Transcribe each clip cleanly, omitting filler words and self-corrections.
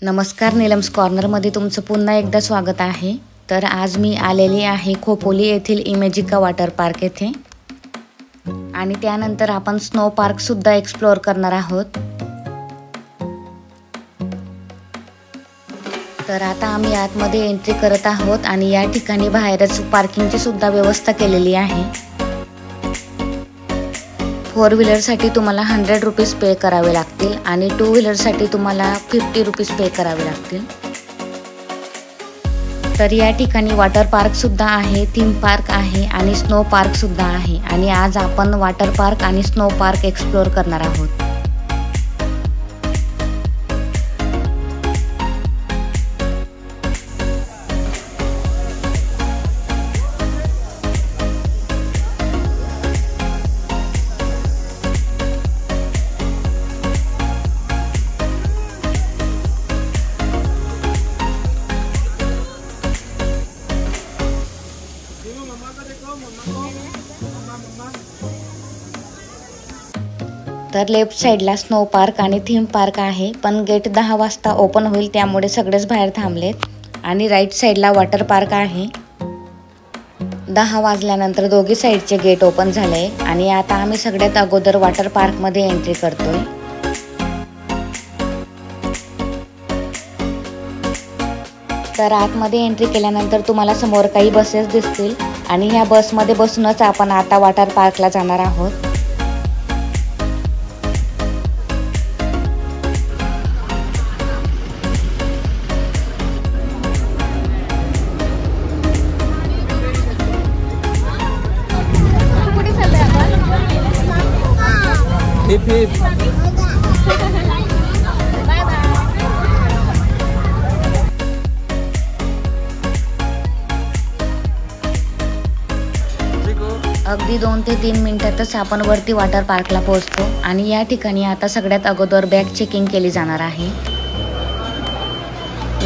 नमस्कार, नीलम्स कॉर्नरमध्ये तुमचं पुन्हा एकदा स्वागत आहे। तर आज मी आलेली आहे खोपोली येथील इमॅजिका वॉटर पार्क येथे आणि त्यानंतर आपण स्नो पार्क सुद्धा एक्सप्लोर करणार आहोत। तर आता आम्ही आतमध्ये एंट्री करत आहोत आणि या ठिकाणी बाहेरच पार्किंगची सुद्धा व्यवस्था केलेली आहे। 4 व्हीलर साठी तुम्हाला 100 रुपीस पे करावे लागतील आणि 2 व्हीलर साठी तुम्हाला 50 रुपीस पे करावे लागतील। तर या ठिकाणी वॉटर पार्क सुद्धा आहे, थीम पार्क आहे आणि स्नो पार्क सुद्धा आहे आणि आज आपण वॉटर पार्क आणि स्नो पार्क एक्सप्लोर करणार आहोत। तर लेफ्ट साइडला स्नो पार्क आणि थीम पार्क आहे, पण गेट 10 वाजता ओपन होईल त्यामुळे सगळेच बाहेर थांबलेत। आणि राईट साइडला वॉटर पार्क आहे। 10 वाजल्यानंतर दोघी साइडचे गेट ओपन झाले आणि आता आम्ही सगळ्यात अगोदर वॉटर पार्क मध्ये एंट्री करतोय। तर आतमध्ये एंट्री केल्यानंतर तुम्हाला समोर काही बसेस दिसतील आणि ह्या बसमध्ये बसूनच आपण आता वॉटर पार्कला जाणार आहोत। अगदी 2 ते 3 मिनिटातच आपण वरती वॉटर पार्कला पोहोचतो आणि या ठिकाणी आता सगळ्यात अगोदर बॅग चेकिंग केली जाणार आहे।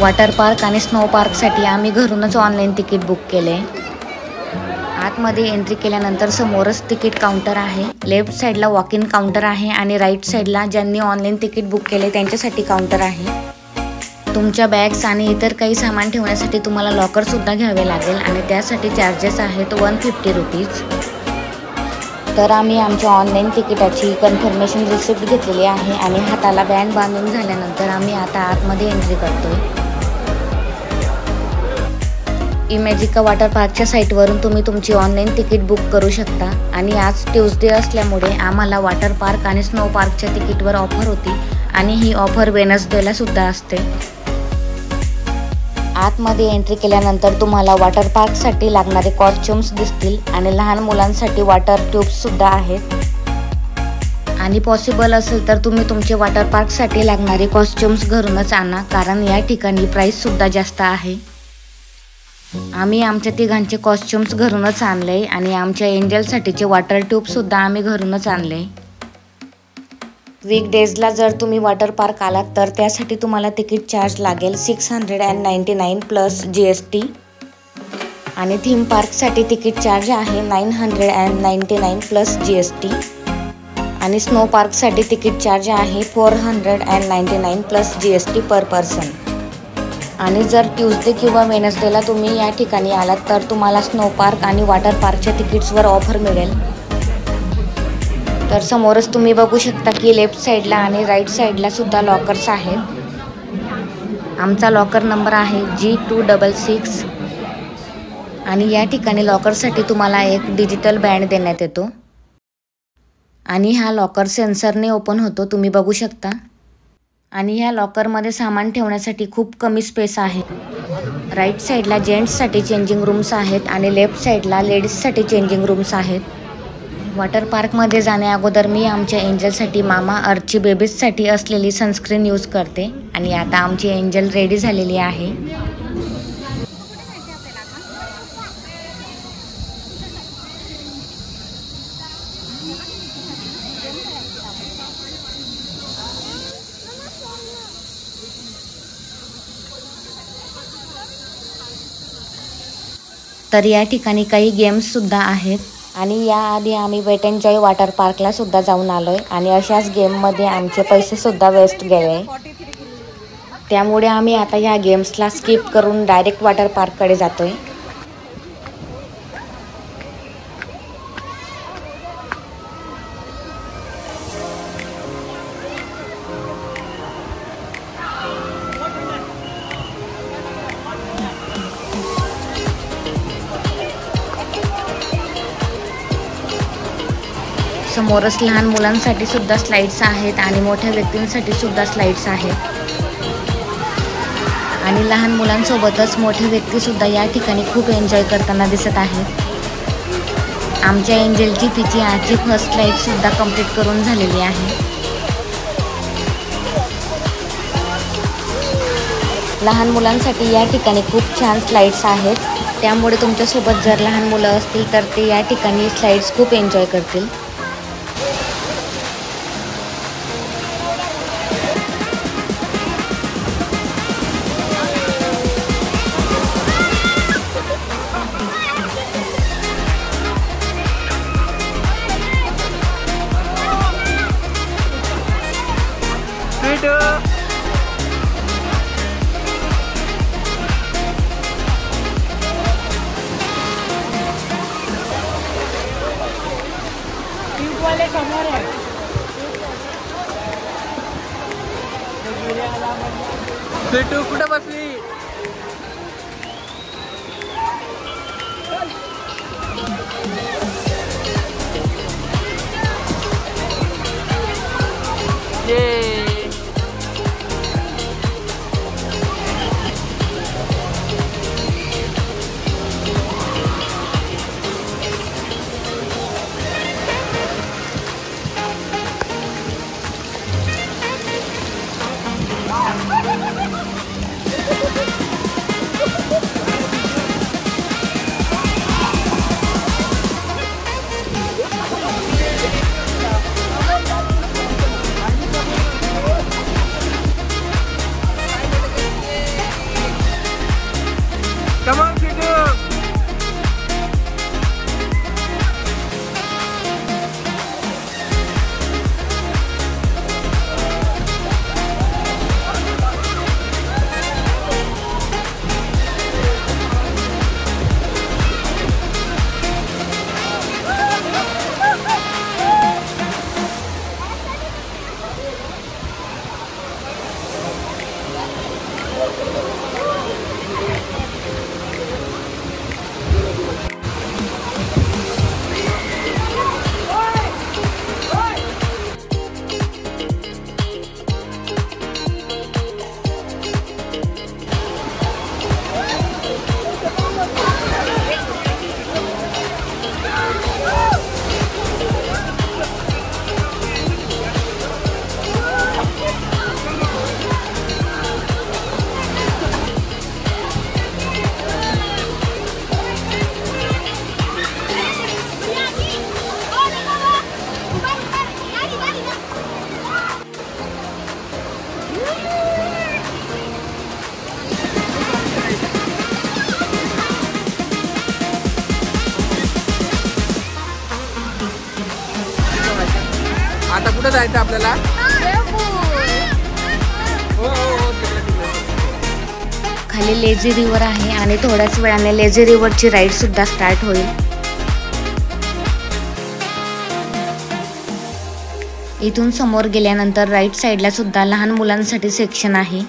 वॉटर पार्क आणि स्नो पार्क साठी आम्ही घरूनच ऑनलाइन तिकीट बुक केले। आतमध्ये एंट्री केल्यानंतर समोरच तिकीट काउंटर आहे। लेफ्ट साइडला वॉक इन काउंटर आहे आणि राईट साइडला ज्यांनी ऑनलाइन तिकीट बुक केले त्यांच्यासाठी काउंटर आहे। तुमच्या बॅग्स आणि इतर काही सामान ठेवण्यासाठी तुम्हाला लॉकर सुद्धा घ्यावे लागेल आणि त्यासाठी चार्जेस आहेत 150 रुपीज। तर आम्ही आमच्या ऑनलाइन तिकिटाची कन्फर्मेशन रिसिप्ट घेतलेली आहे आणि हाताला बँड बांधून झाल्यानंतर आम्ही आता आतमध्ये एंट्री करतोय। इमॅजिका वॉटर पार्कच्या साईटवरून तुम्ही तुमची ऑनलाइन तिकीट बुक करू शकता आणि आज ट्यूसडे असल्यामुळे आम्हाला वॉटर पार्क आणि स्नो पार्कच्या तिकीटवर ऑफर होती आणि ही ऑफर वेडनेसडेला सुद्धा असते। आतमध्ये एंट्री केल्यानंतर तुम्हाला वॉटर पार्कसाठी लागणारे कॉस्ट्यूम्स दिसतील आणि लहान मुलांसाठी वॉटर ट्यूब्स सुद्धा आहेत आणि पॉसिबल असेल तर तुम्ही तुमचे वॉटर पार्कसाठी लागणारे कॉस्ट्यूम्स घरूनच आणा, कारण या ठिकाणी प्राइस सुद्धा जास्त आहे। आम्ही आमच्या तिघांचे कॉस्ट्यूम्स घरूनच आणले आणि आमच्या एंजलसाठीचे वॉटर ट्यूब सुद्धा आम्ही घरूनच आणले। वीकडेजला जर तुम्ही वॉटर पार्क आलात तर त्यासाठी तुम्हाला तिकीट चार्ज लागेल 699 प्लस GST आणि थीम पार्कसाठी तिकीट चार्ज आहे 999 प्लस GST आणि स्नो पार्कसाठी तिकीट चार्ज आहे 499 प्लस GST पर पर्सन। आणि जर ट्यूसडे किंवा वेडनेसडेला तुम्ही या ठिकाणी आलात तर तुम्हाला स्नो पार्क आणि वॉटर पार्कच्या तिकीट्सवर ऑफर मिळेल। तर समोरच तुम्ही बघू शकता की लेफ्ट साइडला आणि राईट साइडला सुद्धा लॉकर्स आहेत। आमचा लॉकर नंबर आहे G266 आणि या ठिकाणी लॉकरसाठी तुम्हाला एक डिजिटल बँड देण्यात येतो आणि हा लॉकर सेन्सरने ओपन होतो, तुम्ही बघू शकता। आणि ह्या लॉकरमध्ये सामान ठेवण्यासाठी खूप कमी स्पेस आहे। राईट साइडला जेंट्ससाठी चेंजिंग रूम्स आहेत आणि लेफ्ट साइडला लेडीजसाठी चेंजिंग रूम्स आहेत। वॉटर पार्कमध्ये जाण्या अगोदर मी आमच्या एंजलसाठी मामा अर्थची बेबीजसाठी असलेली सनस्क्रीन यूज करते आणि आता आमची एंजल रेडी झालेली आहे। तर या ठिकाणी काही गेम्स सुद्धा आहेत आणि याआधी आम्ही वेट एंड जॉय वॉटर पार्कला सुद्धा जाऊन आलोय आणि अशाच गेममध्ये आमचे पैसे सुद्धा वेस्ट गेले। त्यामुळे आम्ही आता या गेम्सला स्किप करून डायरेक्ट वॉटर पार्ककडे जातोय. समोरच लहान मुलांसाठी सुद्धा स्लाइड्स आहेत आणि मोठ्या व्यक्तींसाठी सुद्धा स्लाइड्स आहेत. आणि लहान मुलांसोबतच मोठे व्यक्ती सुद्धा या ठिकाणी खूप एन्जॉय करताना दिसत आहेत. आमच्या एंजलची तिची आजची फर्स्ट स्लाइड सुद्धा कंप्लीट करून झालेली आहे. लहान मुलांसाठी या ठिकाणी खूप छान स्लाइड्स आहेत. त्यामुळे तुमच्यासोबत जर लहान मुलं असतील तर ते या ठिकाणी स्लाइड्स खूप एन्जॉय करतील. स्वीटू कुठे बसली? Come on, Sweetu! आता कुठे जायचं आपल्याला? खाली लेझी रिव्हर आहे आणि थोड्याच वेळाने लेझी रिव्हरची राईड सुद्धा स्टार्ट होईल. इथून समोर गेल्यानंतर राईट साईडला सुद्धा लहान मुलांसाठी सेक्शन आहे.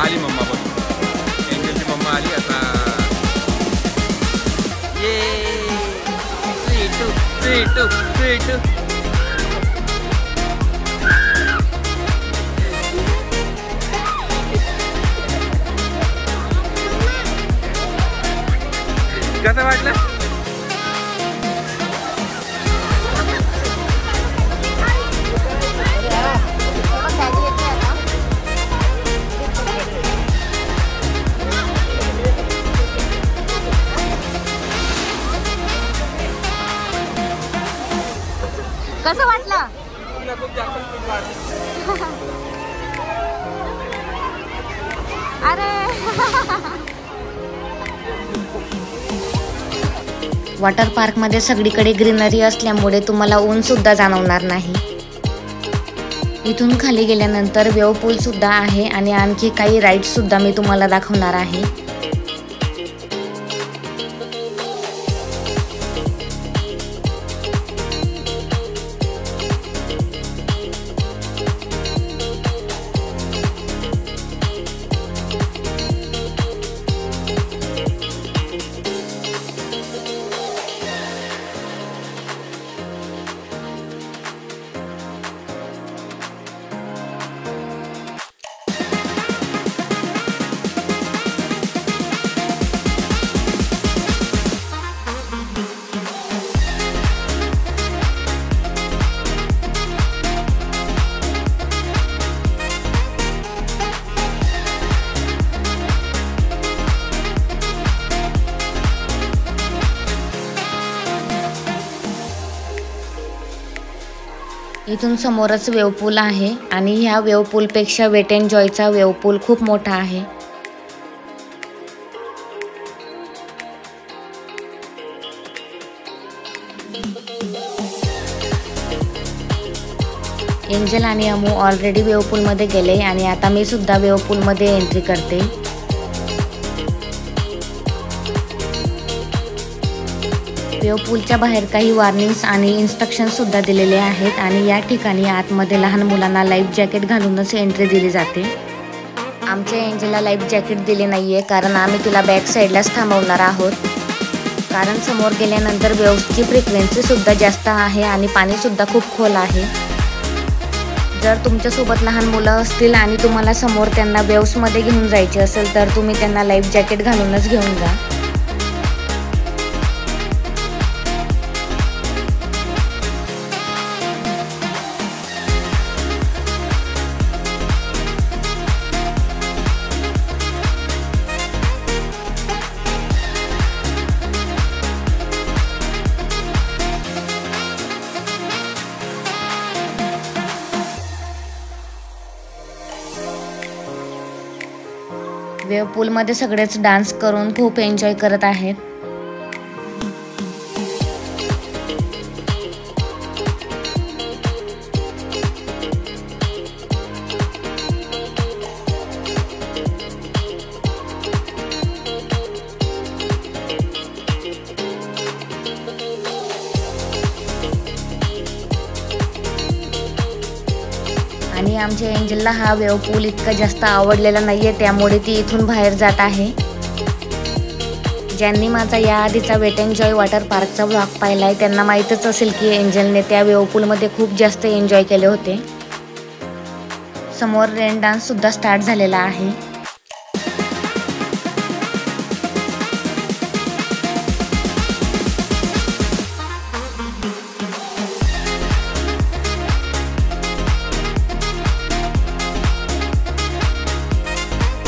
आली मम्मा पण एंजलची मम्मा आली आता. ये स्वीटू स्वीटू स्वीटू कसं वाटलं? कसं वाटलं? अरे वॉटर पार्क मध्ये सगळीकडे ग्रीनरी असल्यामुळे तुम्हाला ऊन सुद्धा जाणवणार नाही. इथून खाली गेल्यानंतर वेव पूल सुद्धा आहे आणि आणखी काही राईड्स सुद्धा मी तुम्हाला दाखवणार आहे. इथून समोरच वेव पूल आहे आणि ह्या वेव पूल पेक्षा वेट एन्ड जॉयचा वेव पूल खूप मोठा आहे. एंजल आणि अमू ऑलरेडी वेव पूल मध्ये गेले आणि आता मी सुद्धा वेव पूल मध्ये एंट्री करते. वेव पूलच्या बाहेर काही वॉर्निंग्स आणि इन्स्ट्रक्शन्स सुद्धा दिलेले आहेत आणि या ठिकाणी आतमध्ये लहान मुलांना लाईफ जॅकेट घालूनच एंट्री दिली जाते. आमच्या एंजलला लाईफ जॅकेट दिले नाहीये कारण आम्ही तिला बॅक साईडलाच थांबवणार आहोत. कारण समोर गेल्यानंतर वेव्सची फ्रिक्वेन्सी सुद्धा जास्त आहे आणि पाणी सुद्धा खूप खोल आहे. जर तुमच्यासोबत लहान मुलं असतील आणि तुम्हाला समोर त्यांना वेव्समध्ये घेऊन जायचे असेल तर तुम्ही त्यांना लाईफ जॅकेट घालूनच घेऊन जा. वेव पूलमध्ये सगळेच डान्स करून खूप एन्जॉय करत आहेत. आणि आमच्या एंजलला हा वेव पूल इतका जास्त आवडलेला नाहीये त्यामुळे ती इथून बाहेर जात आहे. ज्यांनी माझा याआधीचा वेट एन्ड जॉय वॉटर पार्कचा व्लॉग पाहिलाय त्यांना माहीतच असेल की एंजलने त्या वेव पूलमध्ये खूप जास्त एन्जॉय केले होते. समोर रेन डान्स सुद्धा स्टार्ट झालेला आहे.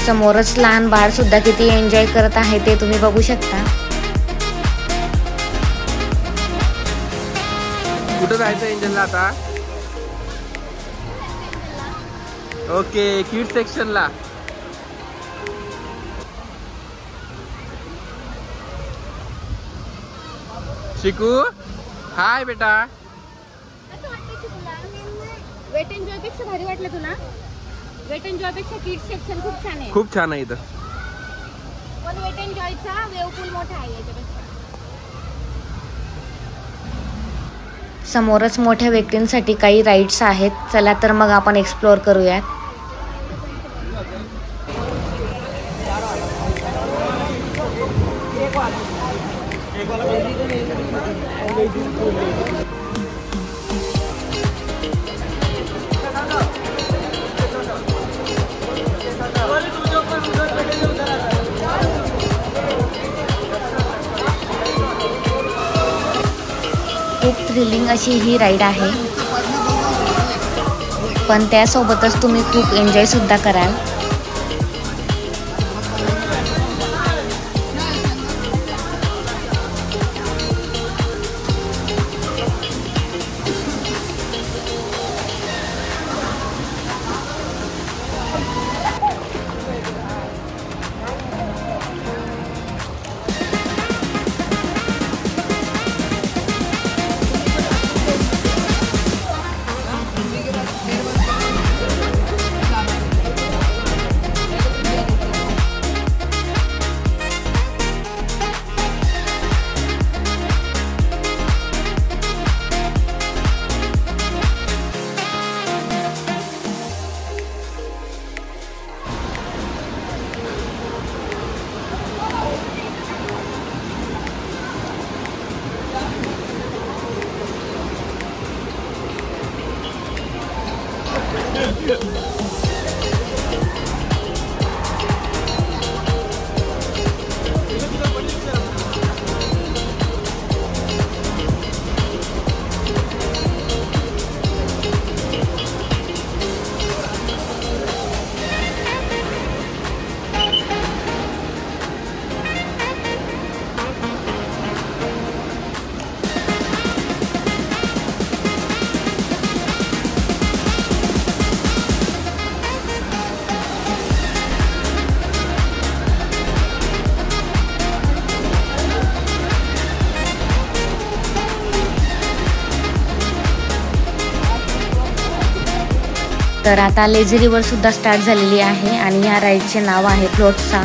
समोरच लहान बाळ सुद्धा किती एन्जॉय करत आहे ते तुम्ही बघू शकता. कुठं जायचं एंजलला आता? ओके, किड सेक्शनला. शिकू हाय बेटा. वेट एन्ड जॉय पेक्षा भारी वाटलं तुला? वेट एन्ड जॉय पेक्षा किड्स सेक्शन खूप छान आहे. खूप छान आहे इथं. पण वेट एन्ड जॉयचा वेव पूल मोठा आहे याच्यापेक्षा. समोरच मोठ्या व्यक्तींसाठी काही राईड्स आहेत. चला तर मग आपण एक्सप्लोअर करूयात. खूप थ्रिलिंग अशी ही राईड आहे, पण त्यासोबतच तुम्ही खूप एन्जॉय सुद्धा कराल. तर आता लेझी रिव्हर सुद्धा स्टार्ट झालेली आहे आणि या राईडचे नाव आहे फ्लोट्सा.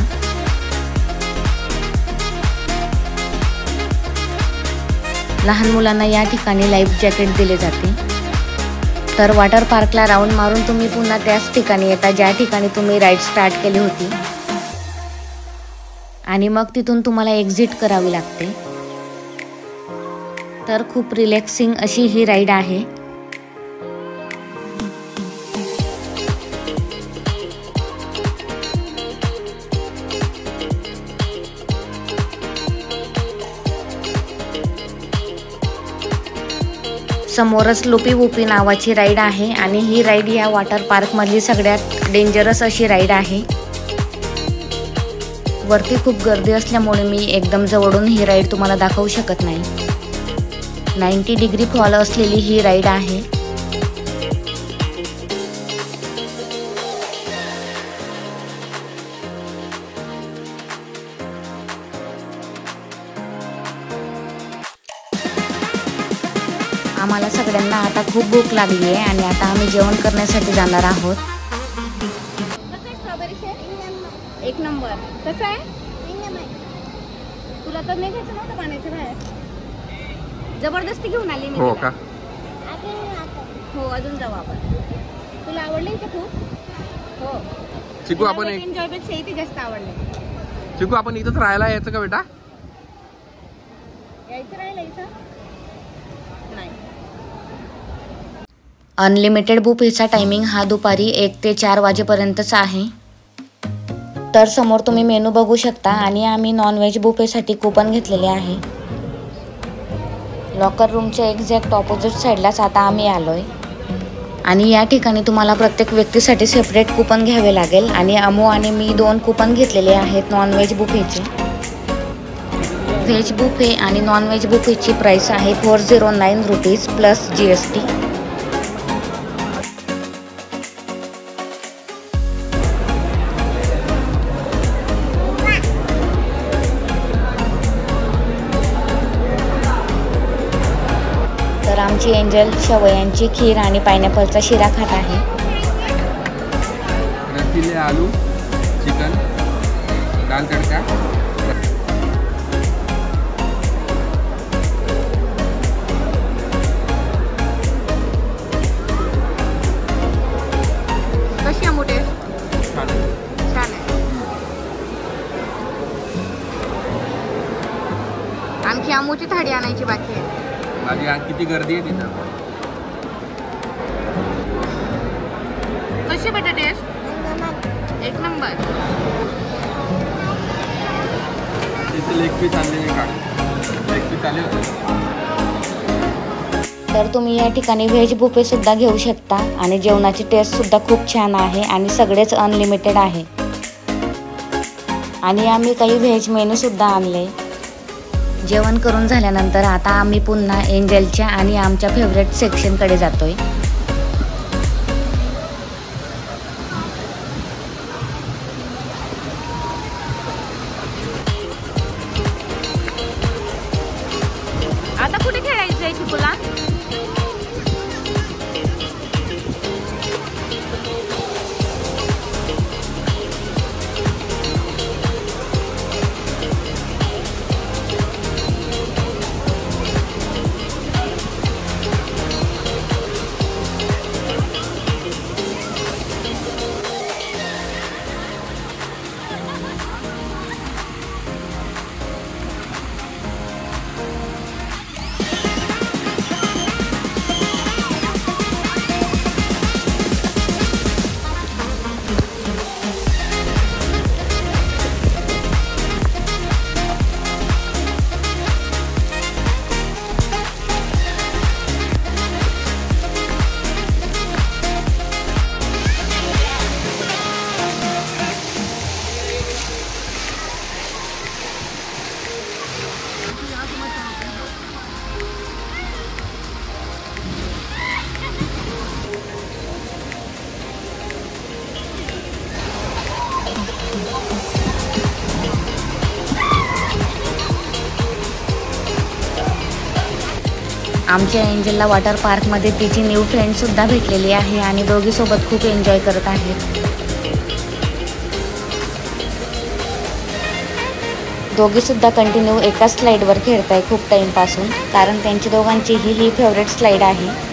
लहान मुलांना या ठिकाणी लाईफ जॅकेट दिले जाते. तर वॉटर पार्कला राऊंड मारून तुम्ही पुन्हा त्याच ठिकाणी येता ज्या ठिकाणी तुम्ही राईड स्टार्ट केली होती आणि मग तिथून तुम्हाला एक्झिट करावी लागते. तर खूप रिलॅक्सिंग अशी ही राईड आहे. समोरच लुपी वुपी नावाची राईड आहे आणि ही राईड या वॉटर पार्क मधली सगळ्यात डेंजरस अशी राईड आहे. वरती खूप गर्दी असल्यामुळे मी एकदम जवळून ही राईड तुम्हाला दाखवू शकत नाही. 90 डिग्री फॉल असलेली ही राईड आहे. आम्हाला सगळ्यांना आता खूप भूक लागली आहे आणि आता आम्ही जेवण करण्यासाठी जाणार आहोत. कसं आहे स्ट्रॉबेरी शेक? एक नंबर. कसं आहे? तुला तर नाही घ्यायचं नव्हतं पाण्याच्या बाहेर, जबरदस्ती घेऊन आली मी. हो का? हो, अजून जाऊ आपण. तुला आवडली का खूप? हो. चिकू आपण एन्जॉय पेक्षा इथे जास्त आवडले. चिकू आपण इथंच राहायला यायचं का बेटा? यायचं राहिलं इथं नाही. अनलिमिटेड बुफेचा टायमिंग हा दुपारी 1 ते 4 वाजेपर्यंतच आहे. तर समोर तुम्ही मेनू बघू शकता आणि आम्ही नॉनव्हेज बुफेसाठी कुपन घेतलेले आहे. लॉकर रूमच्या एक्झॅक्ट ऑपोजिट साईडलाच आता आम्ही आलोय आणि या ठिकाणी तुम्हाला प्रत्येक व्यक्तीसाठी सेपरेट कुपन घ्यावे लागेल आणि अमू आणि मी 2 कुपन घेतलेले आहेत नॉनव्हेज बुफेचे. व्हेज बुफे आणि नॉनव्हेज बुफेची प्राइस आहे 409 रुपीज प्लस GST. तर आमची एंजल शेवयांची खीर आणि पायनॅपलचा शिरा खात आहे. रसीले आलू चिकन दाल तडका. कशी आहे मोठे? छान. छान आहे. आणखी आमूची थाळी आणायची बाकी आहे. माझी आज किती गर्दी आहे तिथं. कशी बेटा टेस्ट? एक नंबर. तिथे लेग पीस आणलेले का? लेग पीस आले होते. तर तुम्ही या ठिकाणी व्हेज बुफे सुद्धा घेऊ शकता आणि जेवणाची टेस्ट सुद्धा खूप छान आहे आणि सगळेच अनलिमिटेड आहे. आणि आम्ही काही व्हेज मेनू सुद्धा आणले. जेवण करून झाल्यानंतर आता आम्ही पुन्हा एंजलच्या आणि आमच्या फेवरेट सेक्शनकडे जातोय. आता कुठे खेळायचं आहे चिकूला? आमच्या एंजलला वॉटर पार्कमध्ये तिची न्यू फ्रेंडसुद्धा भेटलेली आहे आणि दोघीसोबत खूप एन्जॉय करत आहेत. दोघीसुद्धा कंटिन्यू एकाच स्लाईडवर खेळत आहे खूप टाईमपासून, कारण त्यांची दोघांची ही फेवरेट स्लाईड आहे.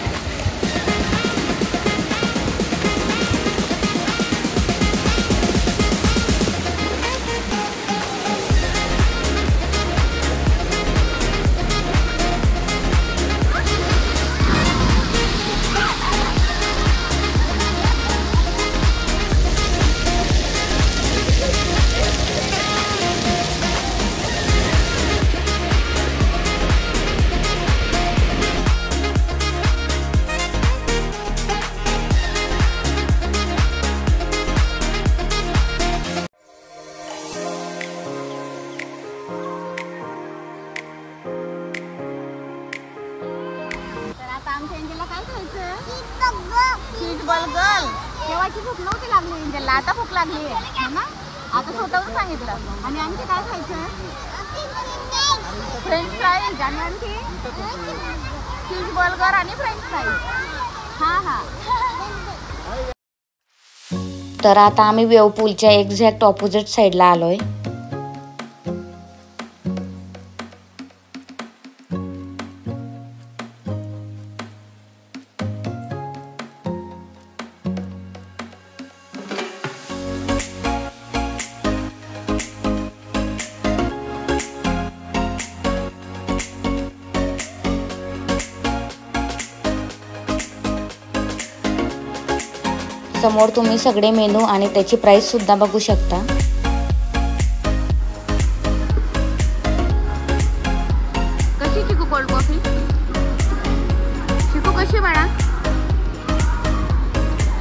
आमच्या एंजलला काय खायचं? चीज बर्गर. केव्हाची भूक नव्हती लागली एंजलला, आता भूक लागली आहे ना. आता स्वतःहून सांगितलं. आणि आणखी काय खायचं? French fries. आणि आणखी चीज बर्गर आणि फ्रेंच फ्राईज. हां हां. तर आता आम्ही वेव पूलच्या एक्झॅक्ट ऑपोजिट साईडला आलोय. समोर तुम्ही सगळे मेनू आणि त्याची प्राइस सुद्धा बघू शकता. कशी चिकू कोल्ड कॉफी? चिकू कशी बाळा?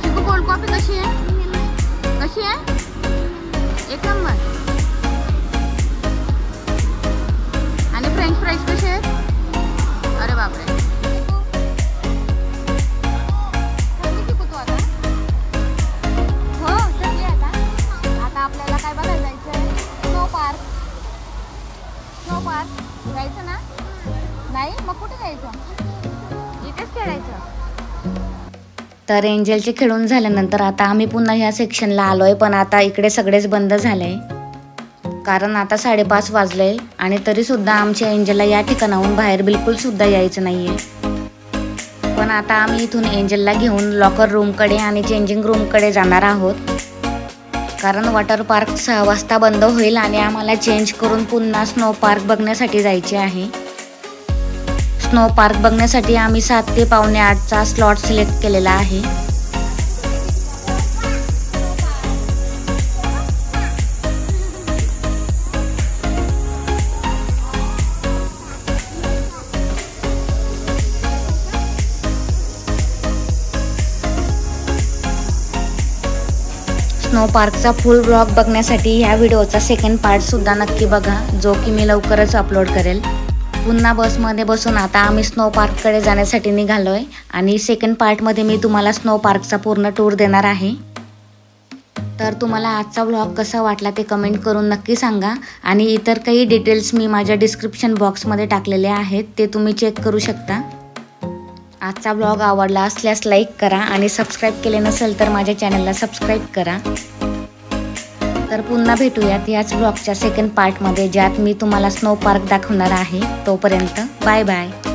चिकू कोल्ड कॉफी कशी आहे? कशी आहे? एक नंबर. आणि फ्रेंच फ्राईज कसे आहेत? अरे बापरे. आपल्याला काय बघायला जायचंय? Snow park. स्नो पार्क जायचं ना? नाही मग कुठे जायचं? इथेच खेळायचं. तर एंजलचे खेळून झाल्यानंतर आता आम्ही पुन्हा ह्या सेक्शनला आलोय, पण आता इकडे सगळेच बंद झालंय कारण आता 5:30 वाजले आणि तरी सुद्धा आमच्या एंजलला या ठिकाणाहून बाहेर बिलकुल सुद्धा यायचं नाहीये. पण आता आम्ही इथून एंजलला घेऊन लॉकर रूमकडे आणि चेंजिंग रूमकडे जाणार आहोत, कारण वॉटर पार्क 6 वाजता बंद होईल आणि आम्हाला चेंज करून पुन्हा स्नो पार्क बघण्यासाठी जायचे आहे. स्नो पार्क बघण्यासाठी आम्ही 7 ते 7:45चा स्लॉट सिलेक्ट केलेला आहे. स्नो पार्कचा फुल ब्लॉग बघण्यासाठी ह्या व्हिडिओचा सेकंड पार्ट सुद्धा नक्की बघा, जो की मी लवकरच अपलोड करेल. पुन्हा बसमध्ये बसून आता आम्ही स्नो पार्ककडे जाण्यासाठी निघालोय आणि सेकंड पार्टमध्ये मी तुम्हाला स्नो पार्कचा पूर्ण टूर देणार आहे. तर तुम्हाला आजचा व्लॉग कसा वाटला ते कमेंट करून नक्की सांगा आणि इतर काही डिटेल्स मी माझ्या डिस्क्रिप्शन बॉक्समध्ये टाकलेले आहेत, ते तुम्ही चेक करू शकता. आजचा ब्लॉग आवडला असल्यास लाईक करा आणि सबस्क्राईब केले नसेल तर माझ्या चॅनलला सबस्क्राईब करा. तर पुन्हा भेटूयात याच ब्लॉगच्या सेकंड पार्टमध्ये, ज्यात मी तुम्हाला स्नो पार्क दाखवणार आहे. तोपर्यंत बाय बाय.